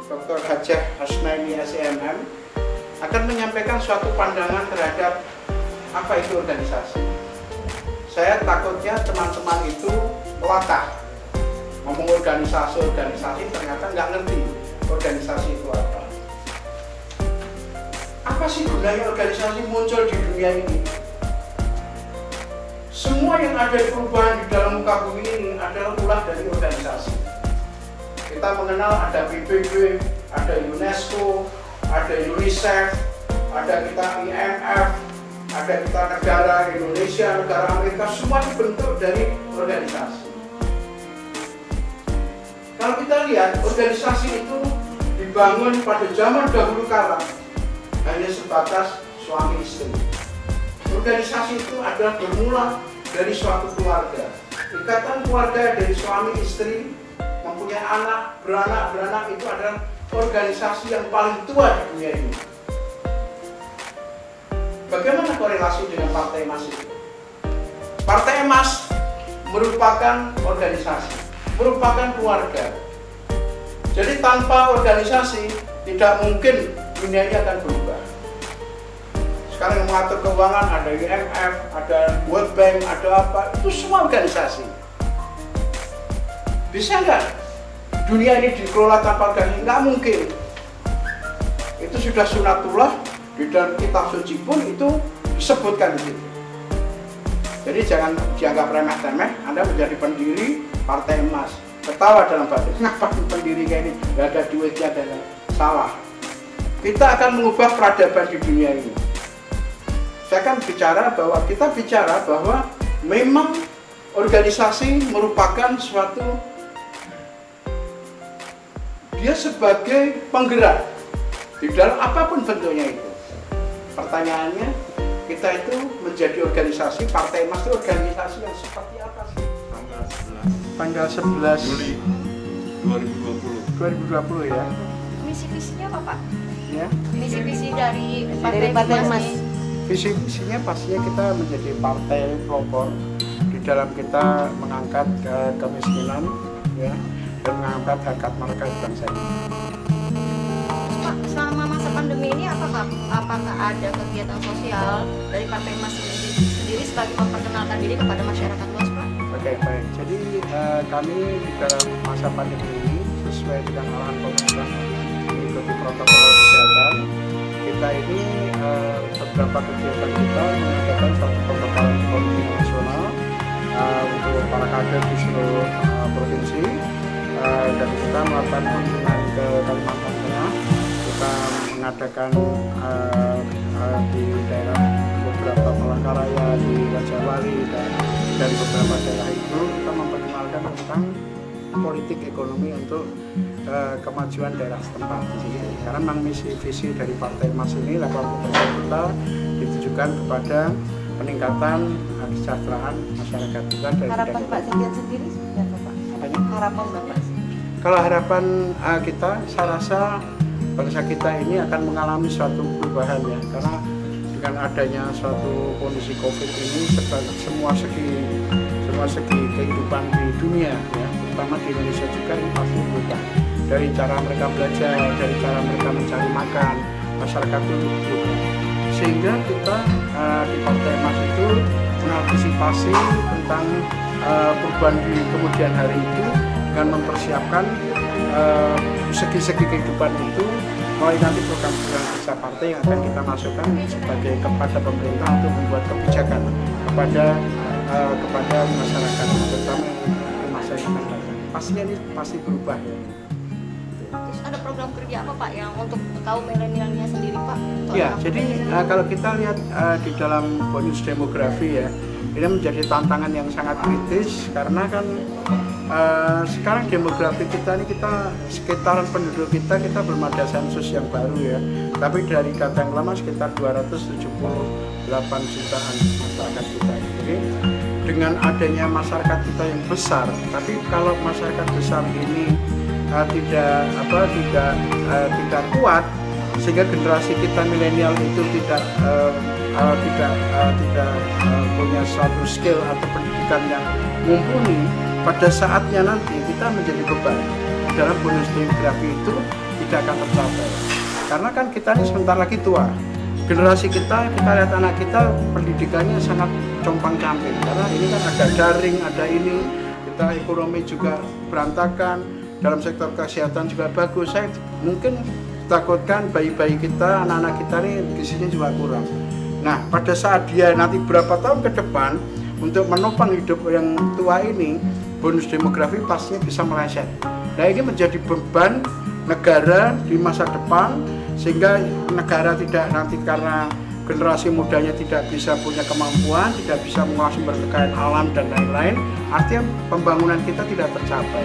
Dr. Hajah Hasnaini SMM akan menyampaikan suatu pandangan terhadap apa itu organisasi. Saya takutnya teman-teman itu latah ngomong organisasi ternyata nggak ngerti organisasi itu apa. Apa sih gunanya organisasi muncul di dunia ini? Semua yang ada di perubahan di dalam muka bumi ini adalah ulah dari organisasi. Kita mengenal ada PBB, ada UNESCO, ada UNICEF, ada kita IMF, ada kita negara Indonesia, negara Amerika, semua dibentuk dari organisasi. Kalau kita lihat, organisasi itu dibangun pada zaman dahulu kala hanya sebatas suami istri. Organisasi itu adalah bermula dari suatu keluarga. Ikatan keluarga dari suami istri mempunyai anak, beranak itu adalah organisasi yang paling tua di dunia ini. Bagaimana korelasi dengan Partai Emas itu? Partai Emas merupakan organisasi, merupakan keluarga. Jadi tanpa organisasi tidak mungkin dunia ini akan berubah. Sekarang yang mengatur keuangan ada IMF, ada World Bank, ada apa, itu semua organisasi. Bisa nggak dunia ini dikelola tanpa organisasi? Nggak mungkin. Itu sudah sunatullah, di dalam kitab suci pun itu disebutkan di situ. Jadi jangan dianggap remeh-temeh, Anda menjadi pendiri Partai Emas. Ketawa dalam batin, kenapa pendiri kayak ini? Nggak ada duitnya, dan salah. Kita akan mengubah peradaban di dunia ini. Saya akan bicara bahwa memang organisasi merupakan suatu, dia sebagai penggerak di dalam apapun bentuknya itu. Pertanyaannya, kita itu menjadi organisasi, Partai Emas itu organisasi yang seperti apa sih? Tanggal 11 Juli 2020 ya. Misi-visinya apa, Pak? Ya. Misi-visi dari Partai Emas. Visi-visinya pastinya kita menjadi partai pelopor di dalam kita mengangkat kemiskinan, ya, dan mengangkat harkat martabat bangsa ini. Pak, selama masa pandemi ini apakah ada kegiatan sosial dari Partai Emas sendiri sebagai memperkenalkan diri kepada masyarakat luas, Pak? Oke, baik. Jadi kami di dalam masa pandemi ini sesuai dengan arahan pemerintah mengikuti protokol kesehatan. Kita ini beberapa kegiatan kita mengadakan satu pembekalan ekonomi nasional untuk para kader di seluruh provinsi, dan kita melakukan kunjungan ke Kalimantan Tengah. Kita mengadakan di daerah beberapa Palangkaraya, di Rajawali, dan beberapa daerah itu kita memperkenalkan tentang politik ekonomi untuk kemajuan daerah setempat di sini. Karena memang misi visi dari Partai Emas ini, level kita ditujukan kepada peningkatan kesejahteraan masyarakat juga. Harapan Pak Sekjen sendiri seperti apa, Pak? Harapan Bapak? Kalau harapan kita, saya rasa bangsa kita ini akan mengalami suatu perubahan ya, karena dengan adanya suatu kondisi COVID ini, semua segi kehidupan di dunia ya, terutama di Indonesia juga ini pasti berubah. Dari cara mereka belajar, dari cara mereka mencari makan, masyarakat itu berubah. Sehingga kita di Partai Emas itu mengantisipasi tentang perubahan di kemudian hari itu dengan mempersiapkan segi-segi kehidupan itu, mulai nanti program-program kerja partai yang akan kita masukkan sebagai kepada pemerintah untuk membuat kebijakan kepada masyarakat, terutama yang masa yang akan datang. Pastinya ini pasti berubah ya. Terus ada program kerja apa, Pak, yang untuk kaum milenialnya sendiri, Pak? Ya, jadi kalau kita lihat di dalam bonus demografi ya, ini menjadi tantangan yang sangat kritis karena kan sekarang demografi kita ini, kita sekitaran penduduk kita belum ada sensus yang baru ya, tapi dari data yang lama sekitar 278 jutaan masyarakat kita. Jadi dengan adanya masyarakat kita yang besar, tapi kalau masyarakat besar ini tidak kuat, sehingga generasi kita milenial itu tidak punya suatu skill atau pendidikan yang mumpuni, pada saatnya nanti kita menjadi beban. Dalam bonus demografi itu tidak akan tercapai. Karena kan kita ini sebentar lagi tua. Generasi kita lihat anak kita pendidikannya sangat compang-camping. Karena ini kan ada daring, ada ini, kita ekonomi juga berantakan, dalam sektor kesehatan juga bagus. Saya mungkin takutkan bayi-bayi kita, anak-anak kita ini gizinya juga kurang. Nah, pada saat dia nanti berapa tahun ke depan untuk menopang hidup yang tua ini, bonus demografi pastinya bisa meleset. Nah, ini menjadi beban negara di masa depan, sehingga negara tidak nanti karena generasi mudanya tidak bisa punya kemampuan, tidak bisa mengolah sumber kekayaan alam dan lain-lain, artinya pembangunan kita tidak tercapai.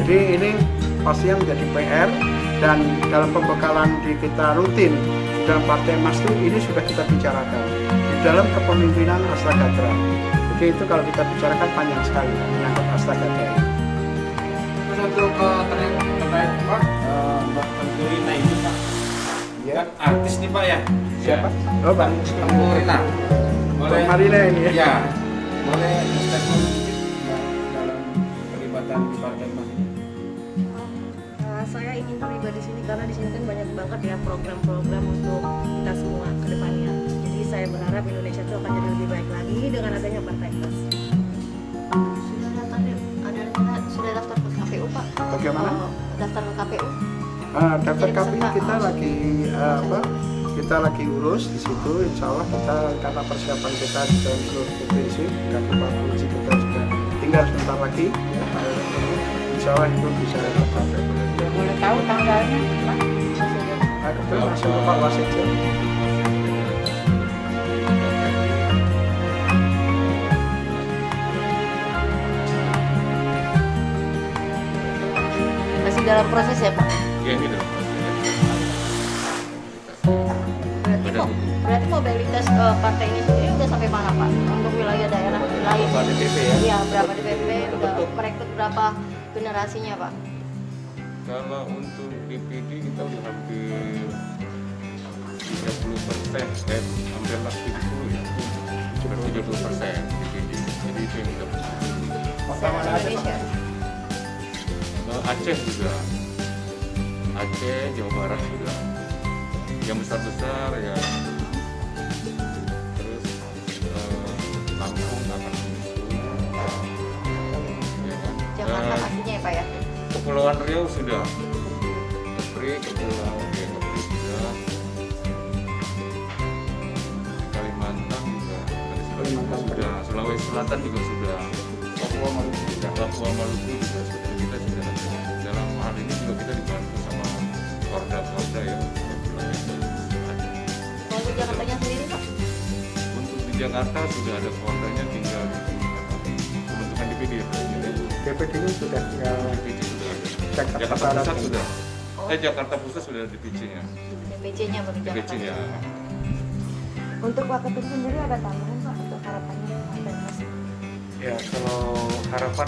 Jadi ini pastinya menjadi PR, dan dalam pembekalan di kita rutin dalam Partai Emas ini sudah kita bicarakan di dalam kepemimpinan Astagatra. Jadi itu kalau kita bicarakan panjang sekali menyangkut Astagatra. Terus untuk terkait Pak, Mbak Rina ini Pak, Ya. kan artis nih Pak ya? Siapa? Oh, Bang Rina. Boleh Marina ini ya? Ya, boleh statement dalam pelibatan di Partai Emas ini? Saya ingin terlibat di sini karena di sini kan banyak banget ya program-program untuk kita semua ke depannya. Jadi saya berharap Indonesia itu akan jadi lebih baik lagi dengan adanya Partai Emas. Sudah daftar ke KPU Pak? Bagaimana? Daftar ke KPU? Daftar Jadi KPU peserta. kita lagi kita lagi urus di situ. Insya Allah kita karena persiapan kita di dalam seluruh provinsi dan provinsi kita juga tinggal sebentar lagi. Ya, insya Allah itu bisa dapat. Boleh tahu tanggalnya Pak? Kebetulan masih Bapak Wasekjen. Masih dalam proses ya Pak? Ya, ini dong. Berarti mobilitas partai ini sendiri udah sampai mana Pak? Untuk wilayah daerah lain? Berapa DPP ya? Iya, berapa DPP? Udah merekrut berapa generasinya Pak? Kalau untuk DPD kita udah hampir 30%, hampir 70 ya, hampir 70% DPD. Jadi itu yang kita Se-Indonesia. Aceh juga, Aceh, Jawa Barat juga, yang besar-besar ya. Terus Lampung akan menyusul, ya kan. Jakarta pastinya ya Pak ya? Kepulauan Riau sudah, Kepulauan Riau sudah, Kalimantan juga, sudah, Sulawesi Selatan juga sudah, Papua Maluku juga sudah. Kita sudah ada. Dalam hal ini juga kita dibantu sama Porda ya. Kalau untuk Jakartanya sendiri Pak? Untuk di Jakarta sudah ada Pordanya, tinggal di pembentukan DPD ya. DPD-nya sudah tinggal DPD sudah ada. Jakarta Jakarta Barat Pusat ini. sudah. Jakarta Pusat sudah ada DPC-nya. DPC-nya baru Jakarta. DPC-nya. Untuk Pak Ketum sendiri ada tambahan Pak untuk harapannya Partai Emas? Ya, kalau harapan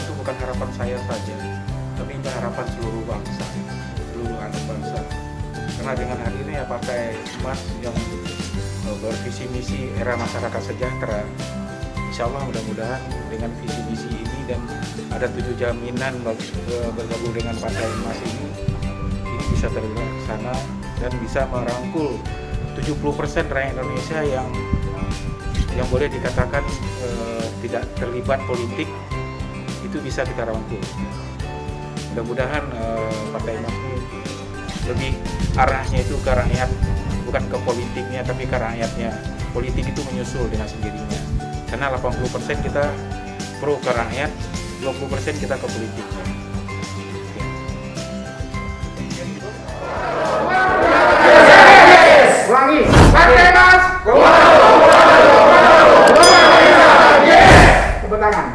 itu bukan harapan saya saja, tapi itu harapan seluruh bangsa, seluruh anak bangsa. Karena dengan hari ini ya Partai Emas yang bervisi misi era masyarakat sejahtera, insya Allah mudah-mudahan dengan visi misi ini dan ada 7 jaminan bergabung dengan Partai Emas ini bisa terlaksana dan bisa merangkul 70% rakyat Indonesia yang boleh dikatakan tidak terlibat politik, itu bisa kita rangkul. Mudah-mudahan Partai Emas ini lebih arahnya itu ke rakyat, bukan ke politiknya tapi ke rakyatnya. Politik itu menyusul dengan sendirinya, karena 80% kita pro ke rakyat, 20% kita ke politiknya. Ulangi, Partai Emas. Tepuk tangan.